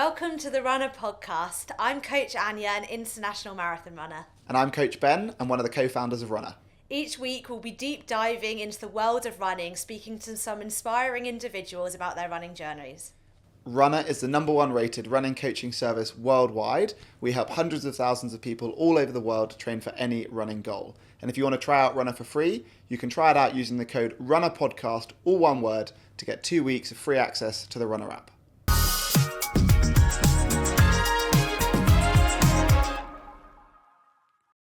Welcome to the Runna Podcast. I'm Coach Anya, an international marathon runner. And I'm Coach Ben, and one of the co-founders of Runna. Each week we'll be deep diving into the world of running, speaking to some inspiring individuals about their running journeys. Runna is the #1 rated running coaching service worldwide. We help hundreds of thousands of people all over the world train for any running goal. And if you want to try out Runna for free, you can try it out using the code Runna Podcast, all one word, to get 2 weeks of free access to the Runna app.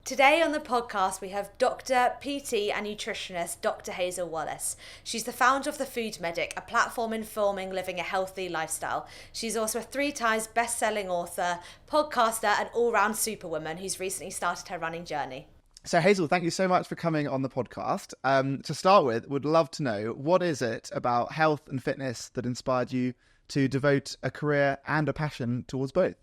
Today on the podcast, we have Dr. PT and nutritionist Dr. Hazel Wallace. She's the founder of The Food Medic, a platform informing living a healthy lifestyle. She's also a 3 times best-selling author, podcaster, and all-round superwoman who's recently started her running journey. So Hazel, thank you so much for coming on the podcast. To start with, would love to know, what is it about health and fitness that inspired you to devote a career and a passion towards both?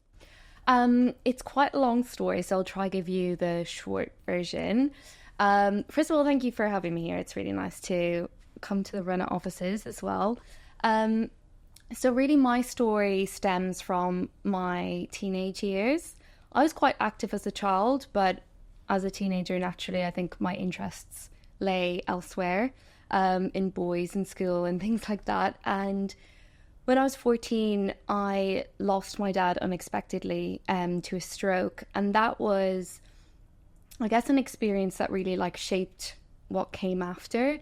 It's quite a long story, so I'll try to give you the short version. First of all, thank you for having me here. It's really nice to come to the Runna offices as well. So really my story stems from my teenage years. I was quite active as a child, but as a teenager, naturally, I think my interests lay elsewhere, in boys in school and things like that. And when I was 14, I lost my dad unexpectedly to a stroke. And that was, I guess, an experience that really shaped what came after.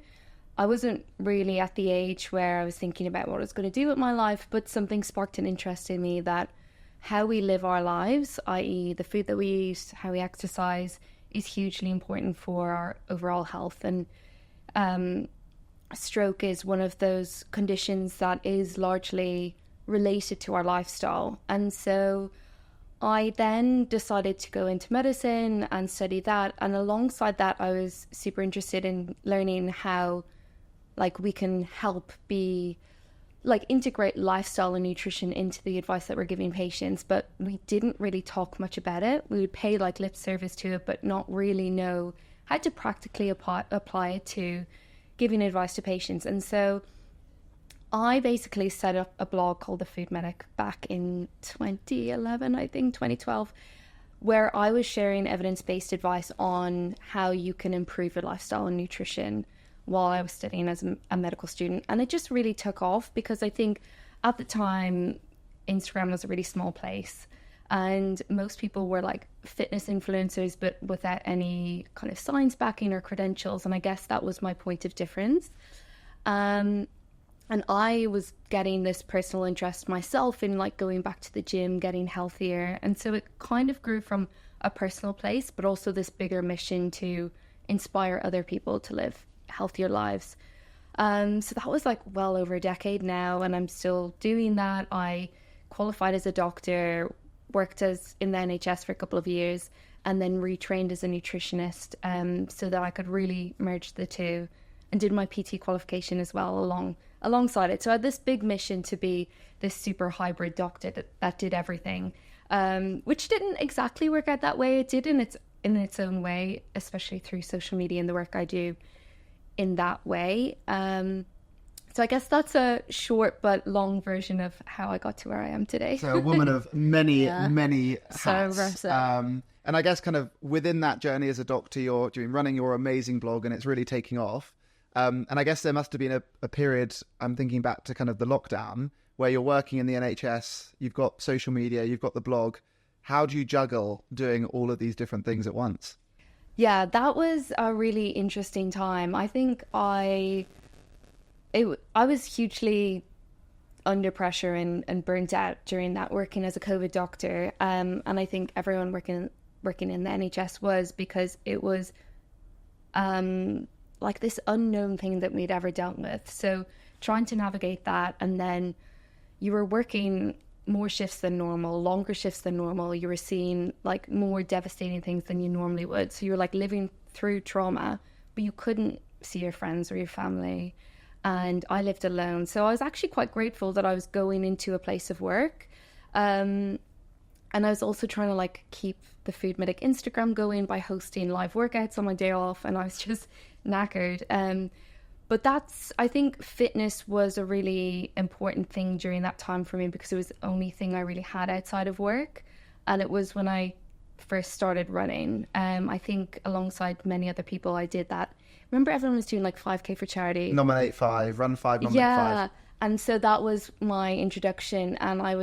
I wasn't really at the age where I was thinking about what I was going to do with my life, but something sparked an interest in me that how we live our lives, i.e. the food that we eat, how we exercise, is hugely important for our overall health. And stroke is one of those conditions that is largely related to our lifestyle. And so I then decided to go into medicine and study that. And alongside that, I was super interested in learning how we can help integrate lifestyle and nutrition into the advice that we're giving patients. But we didn't really talk much about it. We would pay lip service to it, but not really know how to practically apply it to giving advice to patients. And so I basically set up a blog called The Food Medic back in 2011, I think 2012, where I was sharing evidence-based advice on how you can improve your lifestyle and nutrition while I was studying as a medical student. And it just really took off because I think at the time Instagram was a really small place and most people were fitness influencers but without any kind of science backing or credentials. And I guess that was my point of difference. And I was getting this personal interest myself in going back to the gym, getting healthier. And so it kind of grew from a personal place, but also this bigger mission to inspire other people to live healthier lives. So that was well over a decade now, and I'm still doing that. I qualified as a doctor, worked in the NHS for a couple of years, and then retrained as a nutritionist so that I could really merge the two, and did my PT qualification as well alongside it. So I had this big mission to be this super hybrid doctor that did everything, which didn't exactly work out that way. It did in its own way, especially through social media and the work I do in that way. So I guess that's a short but long version of how I got to where I am today. So a woman of many hats. So impressive. And I guess kind of within that journey as a doctor, you're running your amazing blog and it's really taking off. And I guess there must have been a period, I'm thinking back to kind of the lockdown, where you're working in the NHS, you've got social media, you've got the blog. How do you juggle doing all of these different things at once? Yeah, that was a really interesting time. I think I was hugely under pressure and burnt out during that, working as a COVID doctor. And I think everyone working in the NHS was, because it was this unknown thing that we'd ever dealt with. So trying to navigate that, and then you were working more shifts than normal, longer shifts than normal. You were seeing more devastating things than you normally would. So you were living through trauma, but you couldn't see your friends or your family. And I lived alone. So I was actually quite grateful that I was going into a place of work. And I was also trying to keep the Food Medic Instagram going by hosting live workouts on my day off. And I was just knackered. But I think fitness was a really important thing during that time for me because it was the only thing I really had outside of work. And it was when I first started running. I think alongside many other people, I did that. Remember everyone was doing like 5K for charity? Nominate 5, run 5, nominate 5. And so that was my introduction. And I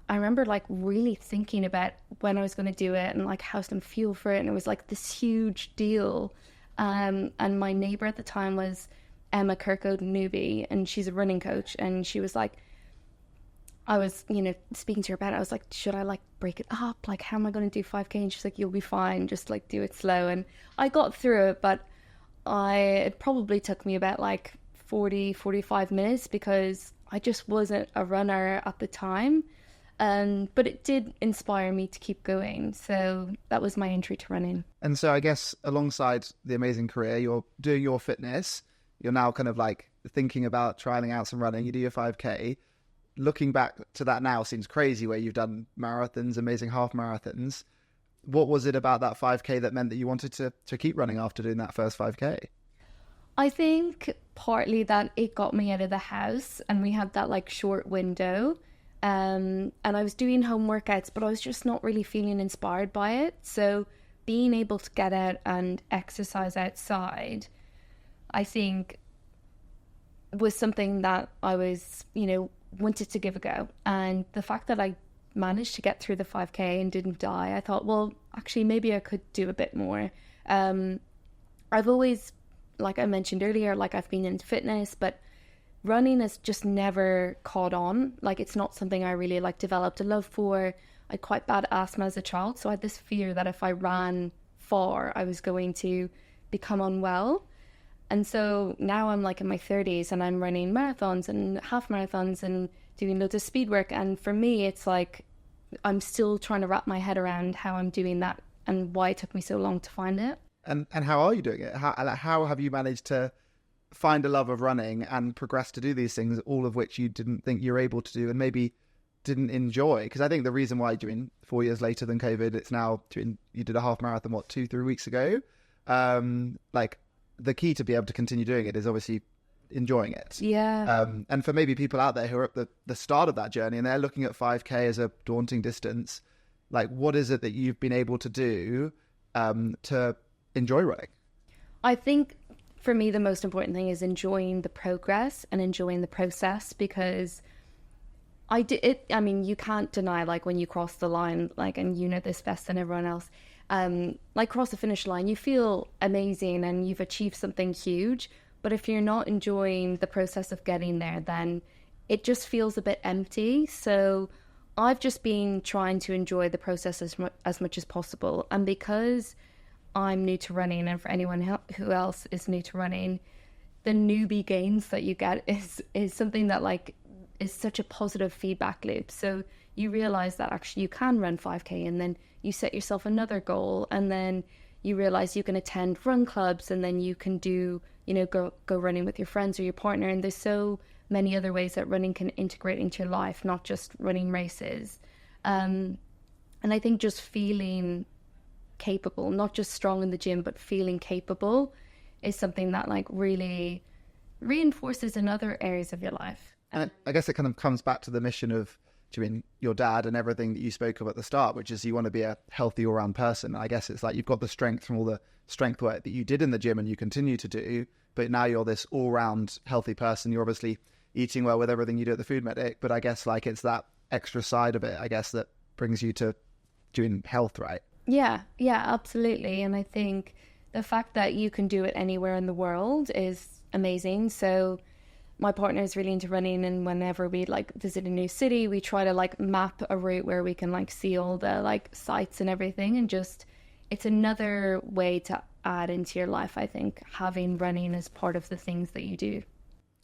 remember like really thinking about when I was going to do it and like how I was going to feel for it. And it was like this huge deal. And my neighbor at the time was Emma Kirkode Newby, and she's a running coach, and she was like, I was, speaking to her about it, I was like, should I like break it up? Like, how am I going to do 5K? And she's like, you'll be fine, just like do it slow. And I got through it, but it probably took me about like 45 minutes because I just wasn't a runner at the time. But it did inspire me to keep going. So that was my entry to running. And so I guess alongside the amazing career, you're doing your fitness. You're now kind of like thinking about trialing out some running. You do your 5K. Looking back to that now seems crazy, where you've done marathons, amazing half marathons. What was it about that 5K that meant that you wanted to keep running after doing that first 5K? I think partly that it got me out of the house and we had that like short window. And I was doing home workouts, but I was just not really feeling inspired by it. So being able to get out and exercise outside, I think, was something that I was, wanted to give a go. And the fact that I managed to get through the 5K and didn't die, I thought, well, actually, maybe I could do a bit more. I've always, like I mentioned earlier, like I've been into fitness, but running has just never caught on. Like, it's not something I really like developed a love for. I had quite bad asthma as a child, so I had this fear that if I ran far, I was going to become unwell. And so now I'm like in my 30s and I'm running marathons and half marathons and doing loads of speed work. And for me, it's like I'm still trying to wrap my head around how I'm doing that and why it took me so long to find it. And how are you doing it? How have you managed to find a love of running and progress to do these things, all of which you didn't think you were able to do and maybe didn't enjoy? Because I think the reason why, 4 years later than COVID, it's now you did a half marathon, 2-3 weeks ago? Like, the key to be able to continue doing it is obviously enjoying it. Yeah. And for maybe people out there who are at the start of that journey and they're looking at 5K as a daunting distance, like, what is it that you've been able to do to enjoy running? I think for me, the most important thing is enjoying the progress and enjoying the process, because you can't deny, like, when you cross the line, like, and you know this best than everyone else, like, cross the finish line, you feel amazing and you've achieved something huge. But if you're not enjoying the process of getting there, then it just feels a bit empty. So I've just been trying to enjoy the process as much as possible. And because I'm new to running, and for anyone who else is new to running, the newbie gains that you get is something that, like, is such a positive feedback loop. So you realize that actually you can run 5K, and then you set yourself another goal, and then you realize you can attend run clubs, and then you can do, go running with your friends or your partner. And there's so many other ways that running can integrate into your life, not just running races. And I think just feeling capable, not just strong in the gym, but feeling capable is something that, like, really reinforces in other areas of your life. And I guess it kind of comes back to the mission of your dad and everything that you spoke of at the start, which is you want to be a healthy all-round person. I guess it's like you've got the strength from all the strength work that you did in the gym and you continue to do, but now you're this all-round healthy person. You're obviously eating well with everything you do at the Food Medic, but I guess, like, it's that extra side of it, I guess, that brings you to doing health, right? Yeah, absolutely. And I think the fact that you can do it anywhere in the world is amazing. So my partner is really into running, and whenever we, like, visit a new city, we try to, like, map a route where we can, like, see all the, like, sites and everything. And just, it's another way to add into your life, I think, having running as part of the things that you do.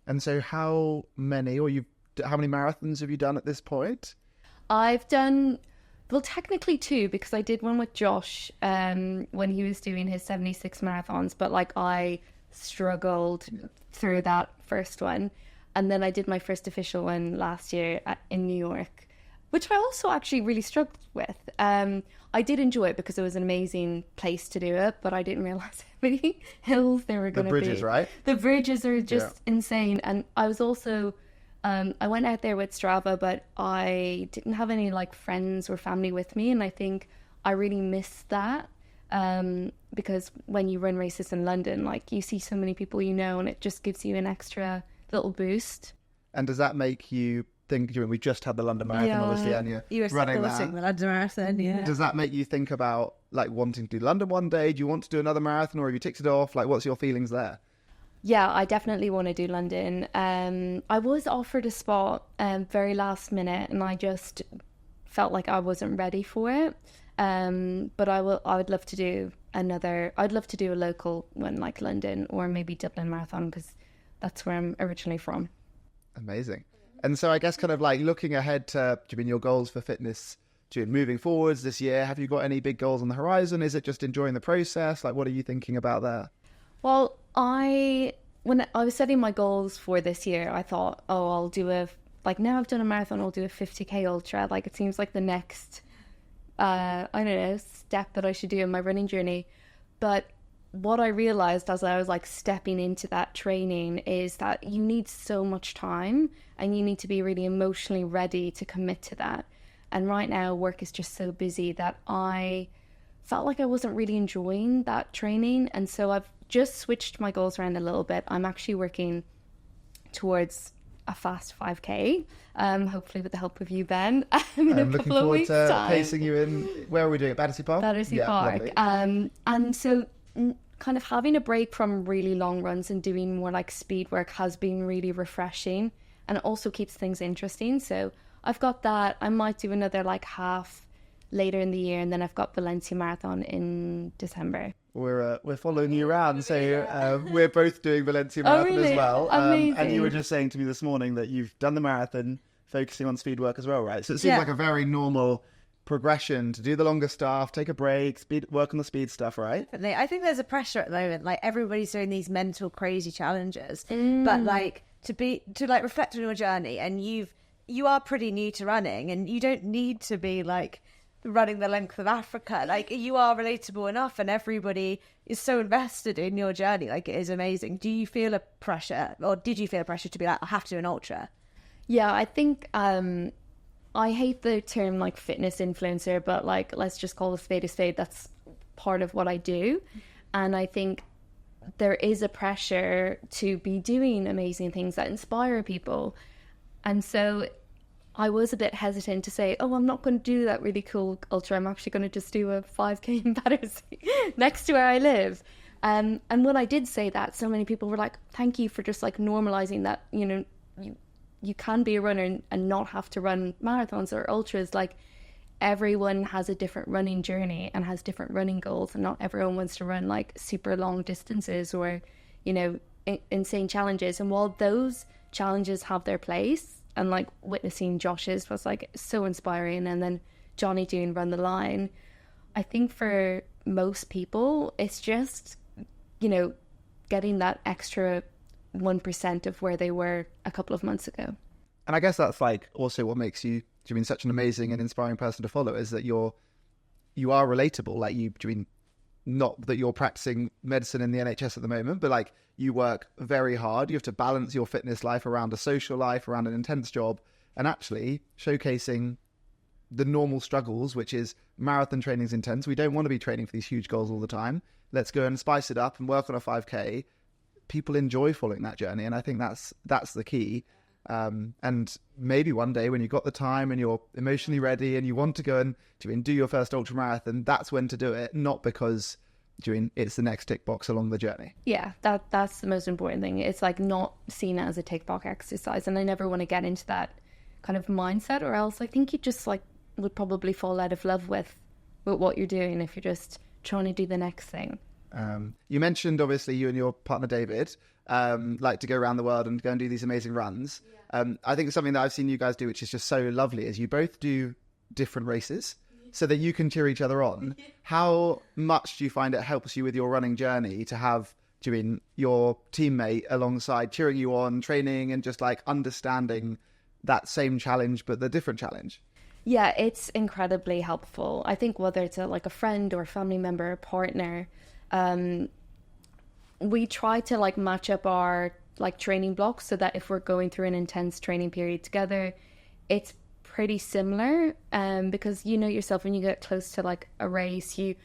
And so how many marathons have you done at this point? I've done, well, technically 2, because I did one with Josh when he was doing his 76 marathons, but, like, I struggled through that first one. And then I did my first official one last year in New York. which I also actually really struggled with. I did enjoy it because it was an amazing place to do it, but I didn't realize how many hills there were going to be. The bridges, right? The bridges are just insane. And I was also, I went out there with Strava, but I didn't have any like friends or family with me. And I think I really missed that. Because when you run races in London, like you see so many people you know, and it just gives you an extra little boost. And does that make you think, we just had the London Marathon, obviously, and you were running the London Marathon, yeah. Does that make you think about like wanting to do London one day? Do you want to do another marathon, or have you ticked it off? Like, what's your feelings there? Yeah, I definitely want to do London. I was offered a spot very last minute, and I just felt like I wasn't ready for it. But I would love to do I'd love to do a local one like London or maybe Dublin Marathon, because that's where I'm originally from. Amazing. And so I guess kind of like looking ahead to your goals for fitness, moving forwards this year, have you got any big goals on the horizon? Is it just enjoying the process? Like, what are you thinking about there? Well, when I was setting my goals for this year, I thought, I'll do now I've done a marathon, I'll do a 50k ultra. Like, it seems like the next I don't know, step that I should do in my running journey. But what I realized as I was like stepping into that training is that you need so much time, and you need to be really emotionally ready to commit to that. And right now work is just so busy that I felt like I wasn't really enjoying that training. And so I've just switched my goals around a little bit. I'm actually working towards a fast 5k, hopefully with the help of you, Ben. I'm looking forward to pacing you in. Where are we doing it? Battersea Park? Battersea Park. And so kind of having a break from really long runs and doing more like speed work has been really refreshing, and it also keeps things interesting. So I've got that. I might do another like half later in the year, and then I've got Valencia Marathon in December. We're following you around, so we're both doing Valencia Marathon as well. And you were just saying to me this morning that you've done the marathon, focusing on speed work as well, right? So it seems like a very normal progression to do the longer stuff, take a break, work on the speed stuff, right? Definitely. I think there's a pressure at the moment. Like, everybody's doing these mental crazy challenges, but like to reflect on your journey, and you are pretty new to running, and you don't need to be like running the length of Africa. Like, you are relatable enough, and everybody is so invested in your journey. Like, it is amazing. Do you feel a pressure, or did you feel a pressure to be like, I have to do an ultra? Yeah, I think I hate the term like fitness influencer, but like, let's just call a spade a spade. That's part of what I do. And I think there is a pressure to be doing amazing things that inspire people. And so I was a bit hesitant to say, I'm not going to do that really cool ultra. I'm actually going to just do a 5k in Battersea next to where I live. And when I did say that, so many people were like, thank you for just like normalizing that, you can be a runner and not have to run marathons or ultras. Like, everyone has a different running journey and has different running goals, and not everyone wants to run like super long distances or, insane challenges. And while those challenges have their place, and like witnessing Josh's was like so inspiring, and then Johnny doing Run the Line, I think for most people it's just getting that extra 1% of where they were a couple of months ago. And I guess that's like also what makes you such an amazing and inspiring person to follow, is that you are relatable. Like, not that you're practicing medicine in the NHS at the moment, but like, you work very hard. You have to balance your fitness life around a social life, around an intense job, and actually showcasing the normal struggles, which is marathon training is intense. We don't want to be training for these huge goals all the time. Let's go and spice it up and work on a 5k. People enjoy following that journey, and I think that's the key. And maybe one day when you've got the time and you're emotionally ready and you want to go and do your first ultra marathon, that's when to do it, not because it's the next tick box along the journey. Yeah, that's the most important thing. It's like not seen as a tick box exercise, and I never want to get into that kind of mindset, or else I think you just like would probably fall out of love with what you're doing if you're just trying to do the next thing. You mentioned obviously you and your partner David like to go around the world and go and do these amazing runs. I think something that I've seen you guys do, which is just so lovely, is you both do different races so that you can cheer each other on. How much do you find it helps you with your running journey to have your teammate alongside cheering you on, training, and just like understanding that same challenge but the different challenge? Yeah, it's incredibly helpful. I think whether it's like a friend or a family member, or partner, we try to like match up our like training blocks so that if we're going through an intense training period together, it's pretty similar. Because you know yourself, when you get close to like a race, you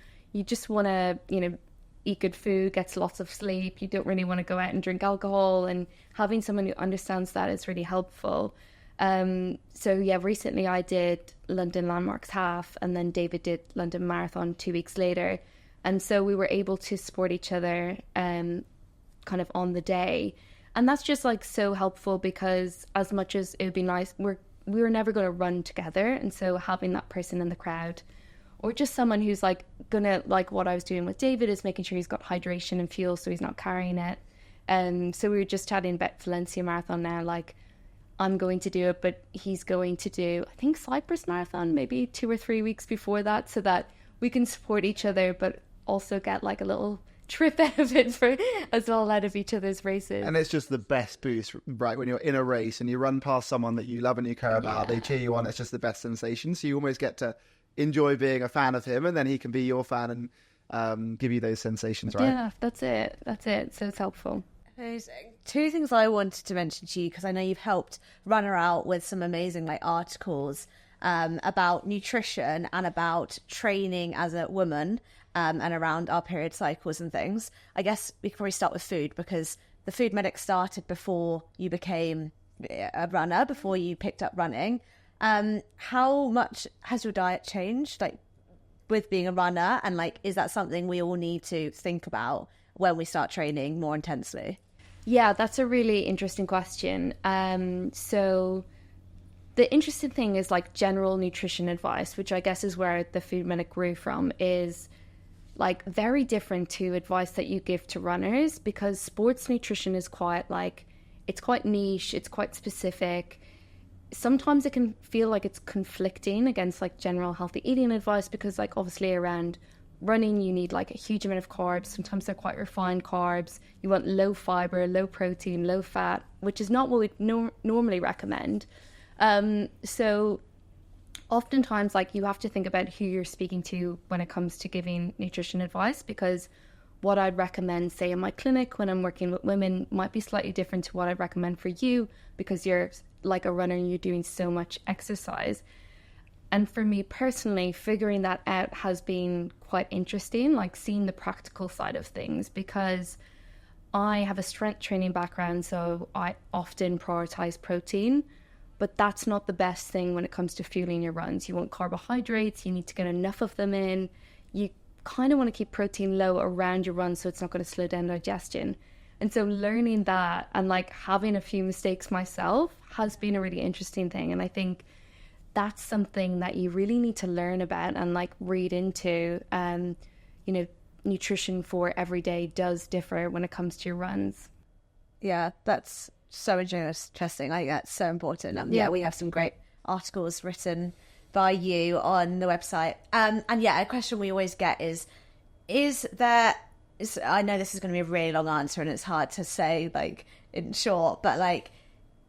just want to, you know, eat good food, get lots of sleep. You don't really want to go out and drink alcohol, and having someone who understands that is really helpful. So yeah, recently I did London Landmarks half, and then David did London Marathon 2 weeks later. And so we were able to support each other kind of on the day. And that's just like so helpful, because as much as it would be nice, we were never going to run together. And so having that person in the crowd, or just someone who's like gonna, like what I was doing with David, is making sure he's got hydration and fuel so he's not carrying it. So we were just chatting about Valencia Marathon now, like I'm going to do it, but he's going to do, I think, Cyprus Marathon maybe 2 or 3 weeks before that, so that we can support each other but also get like a little trip out of it for as well, out of each other's races. And it's just the best boost, right? When you're in a race and you run past someone that you love and you care about, they cheer you on. It's just the best sensation. So you almost get to enjoy being a fan of him, and then he can be your fan and give you those sensations, right? Yeah, that's it. So it's helpful. Amazing. 2 things I wanted to mention to you, because I know you've helped Runna out with some amazing like articles about nutrition and about training as a woman, and around our period cycles and things. I guess we could probably start with food, because the food medic started before you became a runner, before you picked up running. How much has your diet changed, like with being a runner, and like is that something we all need to think about when we start training more intensely? Yeah, that's a really interesting question. So the interesting thing is like general nutrition advice, which I guess is where the food medic grew from, is like very different to advice that you give to runners, because sports nutrition is quite like, it's quite niche, it's quite specific. Sometimes it can feel like it's conflicting against like general healthy eating advice, because like obviously around running you need like a huge amount of carbs. Sometimes they're quite refined carbs. You want low fiber, low protein, low fat, which is not what we normally recommend. So oftentimes like you have to think about who you're speaking to when it comes to giving nutrition advice, because what I'd recommend, say in my clinic when I'm working with women, might be slightly different to what I'd recommend for you, because you're like a runner and you're doing so much exercise. And for me personally, figuring that out has been quite interesting, like seeing the practical side of things, because I have a strength training background, so I often prioritize protein, but that's not the best thing when it comes to fueling your runs. You want carbohydrates, you need to get enough of them in. You kind of want to keep protein low around your run so it's not going to slow down digestion. And so learning that and like having a few mistakes myself has been a really interesting thing. And I think that's something that you really need to learn about and like read into. You know, nutrition for every day does differ when it comes to your runs. Yeah, that's so interesting. I think that's so important. Yeah, we have some great articles written by you on the website. And yeah, a question we always get is there, I know this is going to be a really long answer and it's hard to say like in short, but like,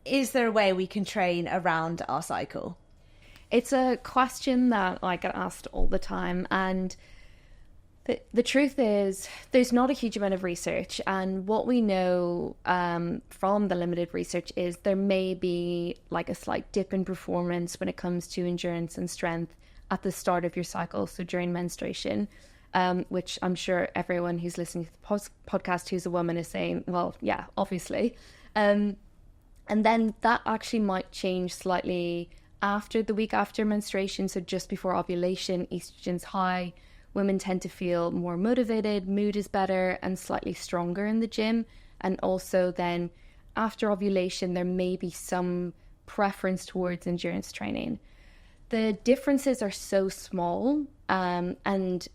is there a way we can train around our cycle? It's a question that I get asked all the time, and the truth is there's not a huge amount of research, and what we know from the limited research is there may be like a slight dip in performance when it comes to endurance and strength at the start of your cycle, so during menstruation, which I'm sure everyone who's listening to the podcast who's a woman is saying, well, yeah, obviously. And then that actually might change slightly after the week after menstruation, so just before ovulation, estrogen's high. Women tend to feel more motivated, mood is better, and slightly stronger in the gym. And also then after ovulation, there may be some preference towards endurance training. The differences are so small, and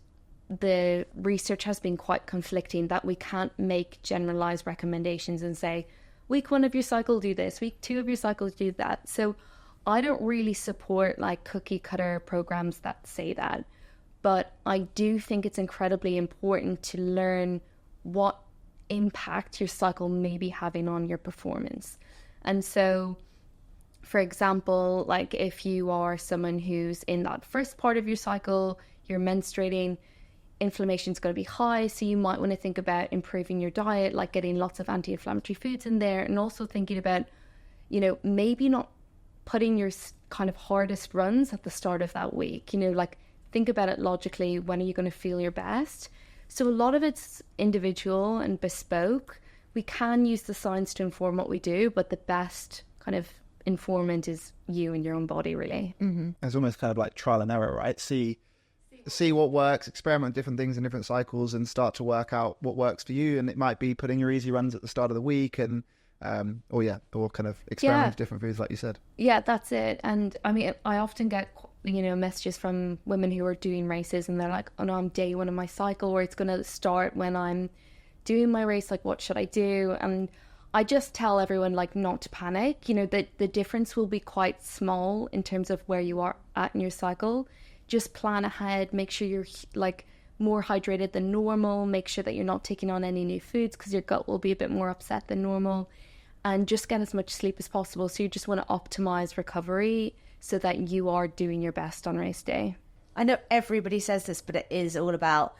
the research has been quite conflicting that we can't make generalized recommendations and say, week 1 of your cycle, do this, week 2 of your cycle, do that. So I don't really support like cookie cutter programs that say that. But I do think it's incredibly important to learn what impact your cycle may be having on your performance. And so For example, like if you are someone who's in that first part of your cycle, you're menstruating, inflammation is going to be high, so you might want to think about improving your diet, like getting lots of anti-inflammatory foods in there, and also thinking about, you know, maybe not putting your kind of hardest runs at the start of that week. You know, like think about it logically, when are you going to feel your best? So a lot of it's individual and bespoke. We can use the science to inform what we do, but the best kind of informant is you and your own body, really. Mm-hmm. It's almost kind of like trial and error, right? See what works, experiment with different things in different cycles, and start to work out what works for you. And it might be putting your easy runs at the start of the week, and or kind of experiment with different foods, like you said. Yeah, that's it. And I mean, I often get, you know, messages from women who are doing races, and they're like, oh no, I'm day one of my cycle, or it's going to start when I'm doing my race, like what should I do? And I just tell everyone, like, not to panic. You know, that the difference will be quite small in terms of where you are at in your cycle. Just plan ahead, make sure you're like more hydrated than normal, make sure that you're not taking on any new foods because your gut will be a bit more upset than normal, and just get as much sleep as possible. So you just want to optimize recovery so that you are doing your best on race day. I know everybody says this, but it is all about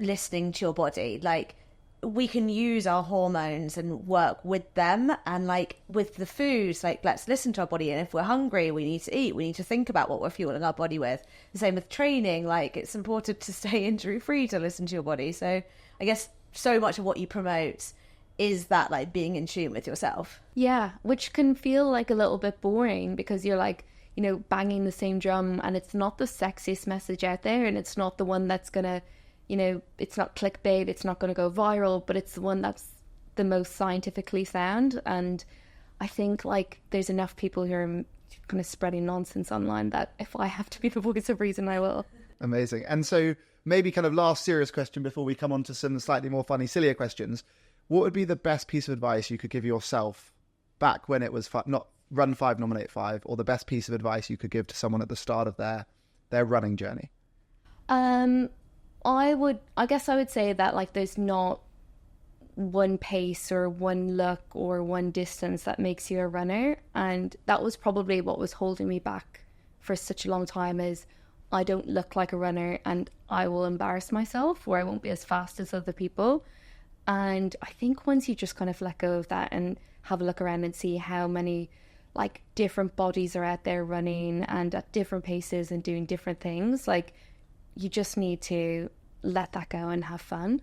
listening to your body. Like, we can use our hormones and work with them, and like with the foods, like let's listen to our body, and if we're hungry we need to eat, we need to think about what we're fueling our body with. The same with training, like it's important to stay injury free, to listen to your body. So I guess so much of what you promote is that, like, being in tune with yourself. Yeah, which can feel like a little bit boring because you're like, you know, banging the same drum, and it's not the sexiest message out there, and it's not the one that's gonna, you know, it's not clickbait, it's not going to go viral, but it's the one that's the most scientifically sound. And I think, like, there's enough people who are kind of spreading nonsense online that if I have to be the voice of reason, I will. Amazing. And so maybe kind of last serious question before we come on to some slightly more funny, sillier questions. What would be the best piece of advice you could give yourself back when it was not run 5, nominate 5, or the best piece of advice you could give to someone at the start of their running journey? I guess I would say that, like, there's not one pace or one look or one distance that makes you a runner. And that was probably what was holding me back for such a long time, is I don't look like a runner and I will embarrass myself, or I won't be as fast as other people. And I think once you just kind of let go of that and have a look around and see how many, like, different bodies are out there running and at different paces and doing different things, like, you just need to let that go and have fun.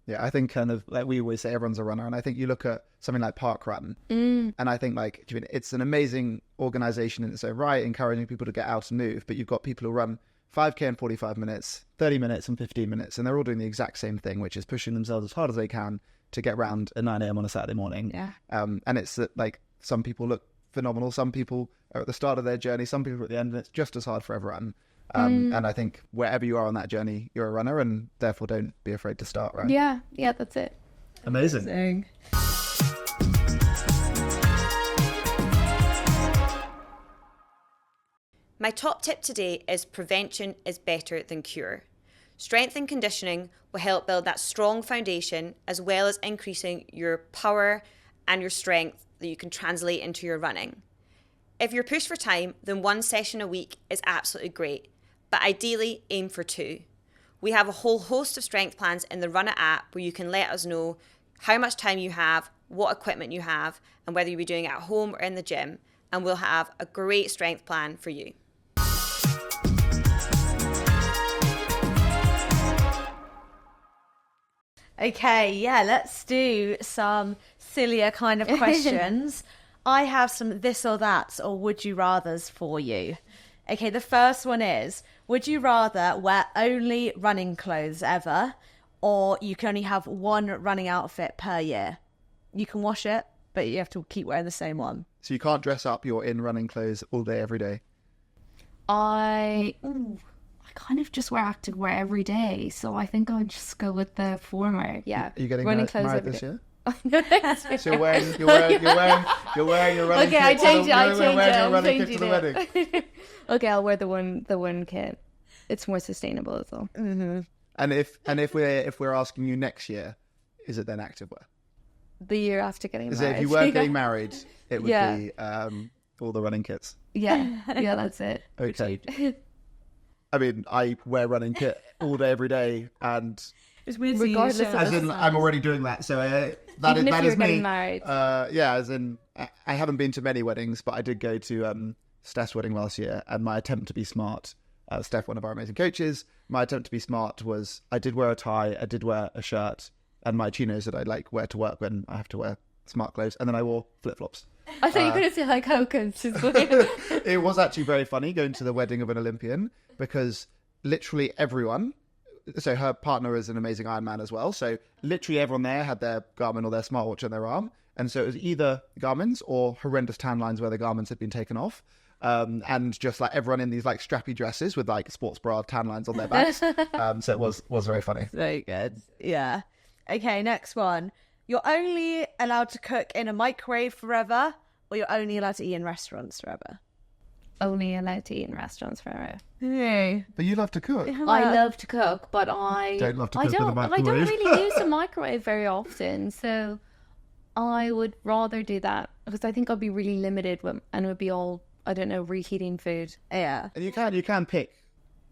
Yeah, I think kind of like we always say, everyone's a runner. And I think you look at something like Parkrun, and I think, like, it's an amazing organization in its own right, encouraging people to get out and move. But you've got people who run 5K in 45 minutes, 30 minutes and 15 minutes, and they're all doing the exact same thing, which is pushing themselves as hard as they can to get round at 9 a.m. on a Saturday morning. Yeah. And it's like, some people look phenomenal, some people are at the start of their journey, some people are at the end, and it's just as hard for everyone. And I think wherever you are on that journey, you're a runner, and therefore don't be afraid to start, right? Yeah, that's it. Amazing. My top tip today is prevention is better than cure. Strength and conditioning will help build that strong foundation, as well as increasing your power and your strength that you can translate into your running. If you're pushed for time, then 1 session a week is absolutely great, but ideally aim for 2. We have a whole host of strength plans in the Runna app where you can let us know how much time you have, what equipment you have, and whether you'll be doing it at home or in the gym, and we'll have a great strength plan for you. Okay, yeah, let's do some sillier kind of questions. I have some this or that's or would you rathers for you. Okay, the first one is, would you rather wear only running clothes ever, or you can only have one running outfit per year? You can wash it, but you have to keep wearing the same one. So you can't dress up, you're in running clothes all day, every day? I kind of just wear activewear every day, so I think I'll just go with the former. Yeah. Are you getting running married this year? So you're wearing your running okay, I kit. changed it. I'm changing to the wedding. Okay, I'll wear the one kit. It's more sustainable as well. Mm-hmm. And if we're asking you next year, is it then activewear? The year after getting married. If you weren't getting married, it would be all the running kits. Yeah, yeah, that's it. Okay. I mean, I wear running kit all day, every day, and It's weird to Regardless you of- show as us in, that. I'm already doing that. So that Even if is you're me. getting married. Yeah, as in, I haven't been to many weddings, but I did go to Steph's wedding last year, and my attempt to be smart, Steph, one of our amazing coaches, my attempt to be smart was I did wear a tie, I did wear a shirt, and my chinos that I like wear to work when I have to wear smart clothes, and then I wore flip-flops. I thought you were going to say like Hawkins. It was actually very funny going to the wedding of an Olympian because literally everyone, so her partner is an amazing Ironman as well, so literally everyone there had their Garmin or their smartwatch on their arm, and so it was either Garmin's or horrendous tan lines where the Garmin's had been taken off, and just like everyone in these like strappy dresses with like sports bra tan lines on their backs. So it was very funny. Very good. Yeah. Okay, next one. You're only allowed to cook in a microwave forever, or you're only allowed to eat in restaurants forever? Only allowed to eat in restaurants forever. No. But you love to cook. I love to cook, but I Don't love to I cook with a don't. I microwave. don't really use a microwave very often, so I would rather do that because I think I'd be really limited and it would be all, I don't know, reheating food. Yeah. And you can pick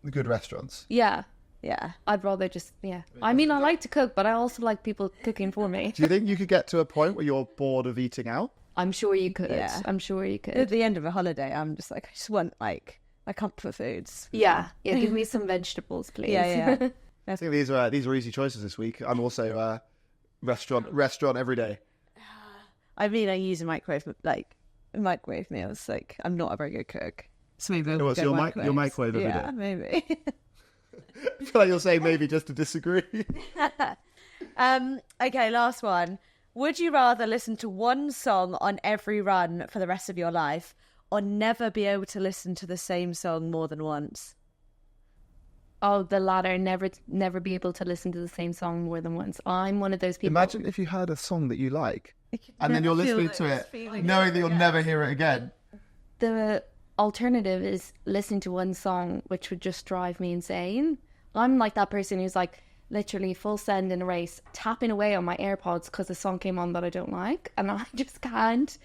the good restaurants. Yeah, Yeah. I'd rather just I mean, I like to cook, but I also like people cooking for me. Do you think you could get to a point where you're bored of eating out? I'm sure you could. Yeah. I'm sure you At could. the end of a holiday, I'm just like, I just want like my comfort foods. Yeah. Give me some vegetables, please. Yeah. I think these are easy choices this week. I'm also restaurant every day. I mean, I use a microwave meals. Like, I'm not a very good cook. So maybe I'll What's go your microwaves. microwave every Yeah, day? maybe. I feel like you're saying maybe just to disagree. Okay, last one. Would you rather listen to one song on every run for the rest of your life, or never be able to listen to the same song more than once? Oh, the latter. Never be able to listen to the same song more than once. I'm one of those people. Imagine if you heard a song that you like, and then you're listening to it, knowing that you'll never hear it again. The alternative is listening to one song, which would just drive me insane. I'm like that person who's like literally full send in a race, tapping away on my AirPods because a song came on that I don't like, and I just can't.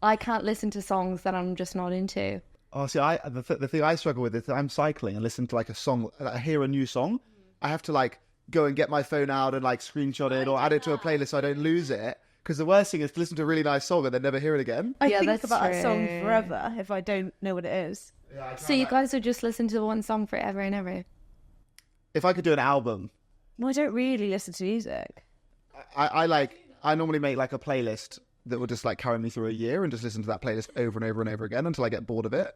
I can't listen to songs that I'm just not into. Oh, see, the thing I struggle with is that I'm cycling and listen to like a song, I hear a new song, I have to like go and get my phone out and like screenshot it or add it to a playlist so I don't lose it. Because the worst thing is to listen to a really nice song and then never hear it again. I Yeah, think that's about that song true. forever if I don't know what it is. So you guys would just listen to one song forever and ever? If I could do an album, Well, I don't really listen to music. I normally make like a playlist that will just like carry me through a year and just listen to that playlist over and over and over again until I get bored of it.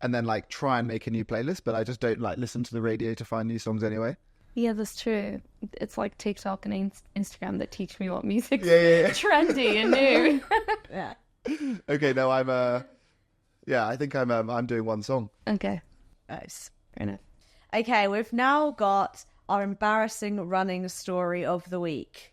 And then like try and make a new playlist, but I just don't like listen to the radio to find new songs anyway. Yeah, that's true. It's like TikTok and Instagram that teach me what music's Yeah. trendy and new. Yeah. Okay, no, I think I'm doing one song. Okay, Nice. fair enough. Okay, we've now got our embarrassing running story of the week.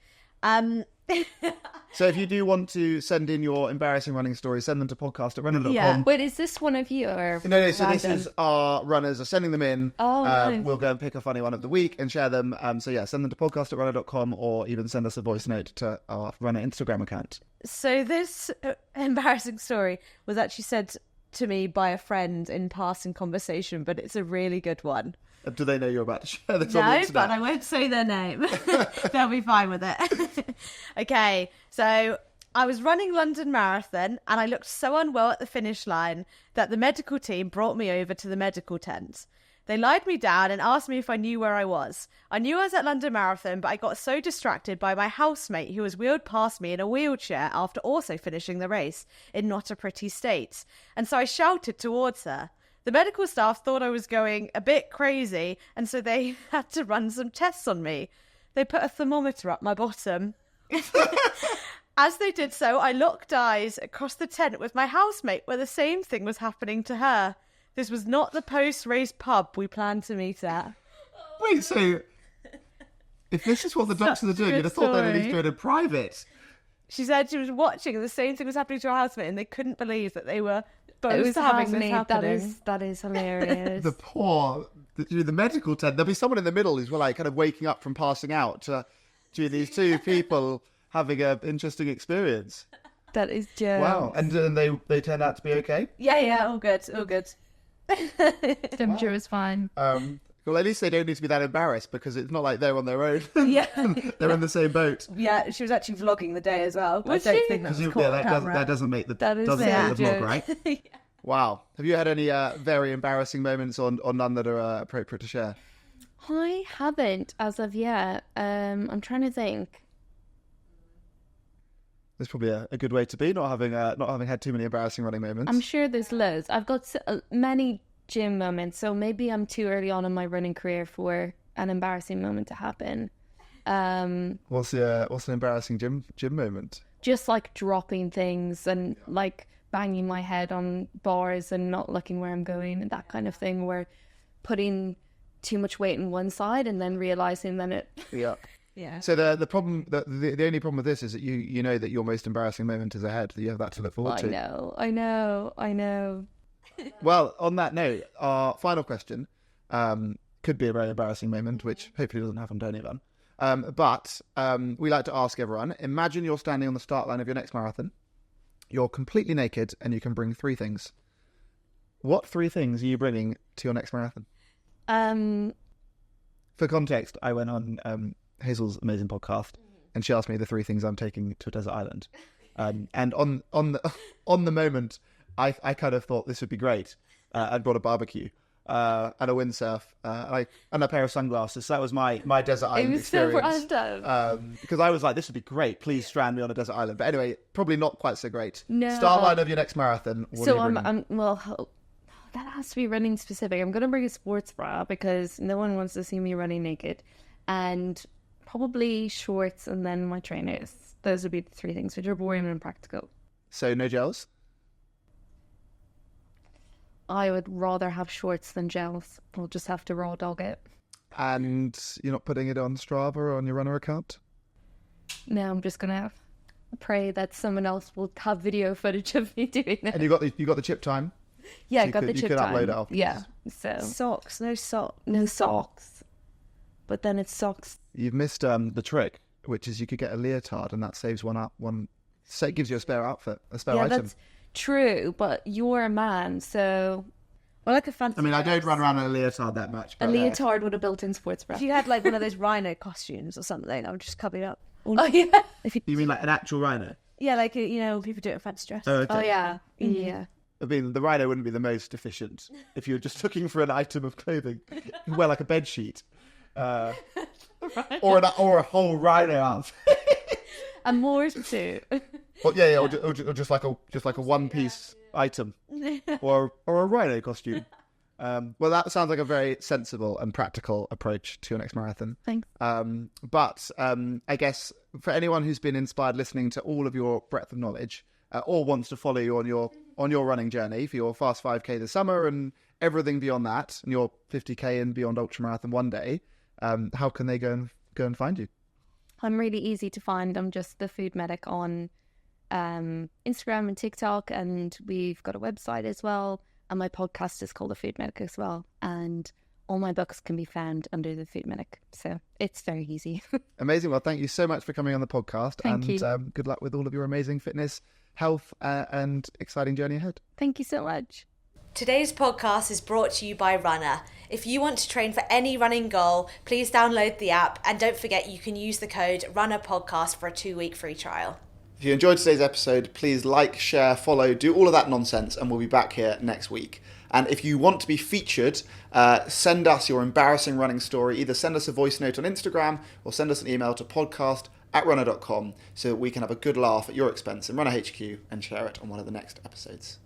So if you do want to send in your embarrassing running stories, send them to podcast@runna.com. Yeah. Wait, is this one of you or No, so this random? is our runners are sending them in. Oh, nice. We'll go and pick a funny one of the week and share them. So yeah, send them to podcast@runna.com or even send us a voice note to our runner Instagram account. So this embarrassing story was actually said to me by a friend in passing conversation, but it's a really good one. Do they know you're about to share this on the No, internet? but I won't say their name. They'll be fine with it. Okay, so I was running London Marathon and I looked so unwell at the finish line that the medical team brought me over to the medical tent. They lied me down and asked me if I knew where I was. I knew I was at London Marathon, but I got so distracted by my housemate who was wheeled past me in a wheelchair after also finishing the race in not a pretty state. And so I shouted towards her. The medical staff thought I was going a bit crazy, and so they had to run some tests on me. They put a thermometer up my bottom. As they did so, I locked eyes across the tent with my housemate where the same thing was happening to her. This was not the post-race pub we planned to meet at. Wait, so if this is what the doctors are doing, good you'd have thought they'd at least story. do it in private. She said she was watching and the same thing was happening to her housemate, and they couldn't believe that they were It both was having this happening. happening. That is hilarious. The medical tent. There'll be someone in the middle who's like kind of waking up from passing out to these two people having an interesting experience. That is jokes. Wow. And they turned out to be okay? Yeah, all good, all good. Temperature was fine. Well, at least they don't need to be that embarrassed because it's not like they're on their own. Yeah. They're in the same boat. Yeah, she was actually vlogging the day as well. Was I don't she? think that was Yeah, caught on that camera. doesn't make the That is doesn't a make the vlog, joke. right? Yeah. Wow. Have you had any very embarrassing moments or none that are appropriate to share? I haven't as of yet. I'm trying to think. That's probably a good way to be, not having had too many embarrassing running moments. I'm sure there's loads. I've got many gym moments, so maybe I'm too early on in my running career for an embarrassing moment to happen. What's an embarrassing gym moment? Just like dropping things and like banging my head on bars and not looking where I'm going and that kind of thing, where putting too much weight on one side and then realizing that it Yeah. Yeah. So the problem, the only problem with this is that you know that your most embarrassing moment is ahead. That you have that to look forward to. I know. Well, on that note, our final question could be a very embarrassing moment, which hopefully doesn't happen to anyone. But we like to ask everyone, imagine you're standing on the start line of your next marathon. You're completely naked and you can bring 3 things. What 3 things are you bringing to your next marathon? For context, I went on Hazel's amazing podcast and she asked me the 3 things I'm taking to a desert island. And on the moment, I kind of thought this would be great. I brought a barbecue and a windsurf and a pair of sunglasses. So that was my desert island experience. So random. Because I was like, this would be great. Please strand me on a desert island. But anyway, probably not quite so great. No. Start line of your next marathon. What So are you bringing? that has to be running specific. I'm going to bring a sports bra because no one wants to see me running naked, and probably shorts and then my trainers. Those would be the 3 things which are boring and practical. So no gels? I would rather have shorts than gels. We'll just have to raw dog it. And you're not putting it on Strava or on your runner account? No, I'm just going to pray that someone else will have video footage of me doing it. And you got the chip time? Yeah, So I you got could- the you chip could time. upload it afterwards. Yeah, so Socks, no socks. no socks. But then it's socks. You've missed the trick, which is you could get a leotard and that saves so it gives you a spare outfit, a spare Yeah, item. that's true, but you're a man, so Well, like a fancy I mean, I don't dress. run around in a leotard that much. a But, leotard with a built-in sports bra. If you had like one of those rhino costumes or something, I would just cover it up. Oh, yeah. You mean like an actual rhino? Yeah, like, you know, people do it in fancy dress. Oh, okay. Oh, yeah. Yeah. I mean, the rhino wouldn't be the most efficient if you were just looking for an item of clothing. You wear like a bed sheet, or a whole rhino outfit. A more suit. Or just like a one-piece item, or a rhino costume. Well, that sounds like a very sensible and practical approach to your next marathon. Thanks. But I guess for anyone who's been inspired listening to all of your breadth of knowledge, or wants to follow you on your running journey for your Fast 5K this summer and everything beyond that, and your 50K and beyond ultramarathon one day, how can they go and find you? I'm really easy to find. I'm just the Food Medic on Instagram and TikTok, and we've got a website as well. And my podcast is called The Food Medic as well. And all my books can be found under The Food Medic. So it's very easy. Amazing. Well, thank you so much for coming on the podcast. Thank you. Good luck with all of your amazing fitness, health, and exciting journey ahead. Thank you so much. Today's podcast is brought to you by Runna. If you want to train for any running goal, please download the app, and don't forget you can use the code Runna Podcast for a 2-week free trial. If you enjoyed today's episode, please like, share, follow, do all of that nonsense, and we'll be back here next week. And if you want to be featured, send us your embarrassing running story. Either send us a voice note on Instagram or send us an email to podcast@runner.com so that we can have a good laugh at your expense in Runner HQ and share it on one of the next episodes.